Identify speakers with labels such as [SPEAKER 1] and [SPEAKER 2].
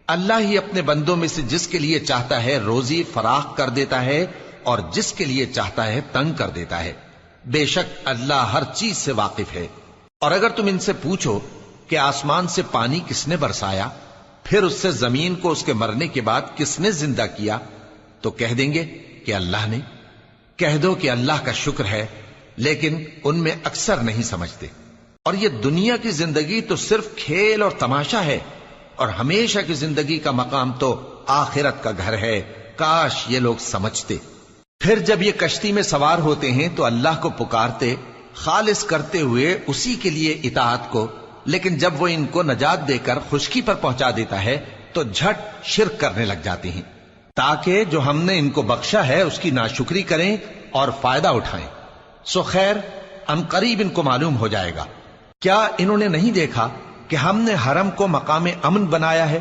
[SPEAKER 1] अल्लाह ही अपने बंदों में से जिसके लिए चाहता है रोजी फराख कर देता है और जिसके लिए चाहता है तंग कर देता है। बेशक अल्लाह हर चीज से वाकिफ है। और अगर तुम इनसे पूछो कि आसमान से पानी किसने बरसाया, फिर उससे जमीन को उसके मरने के बाद किसने जिंदा किया, तो कह देंगे कि अल्लाह ने। कह दो कि अल्लाह का शुक्र है, लेकिन उनमें अक्सर नहीं समझते। और ये दुनिया की जिंदगी तो सिर्फ खेल और तमाशा है, और हमेशा की जिंदगी का मकाम तो आखिरत का घर है। काश ये लोग समझते। फिर जब ये कश्ती में सवार होते हैं तो अल्लाह को पुकारते, खालिस करते हुए उसी के लिए इताअत को, लेकिन जब वो इनको नजात देकर खुशकी पर पहुंचा देता है तो झट शिर्क करने लग जाते हैं, ताकि जो हमने इनको बख्शा है उसकी नाशुक्री करें और फायदा उठाएं। सो खैर अनकरीब इनको मालूम हो जाएगा। क्या इन्होंने नहीं देखा कि हमने हरम को मकाम अमन बनाया है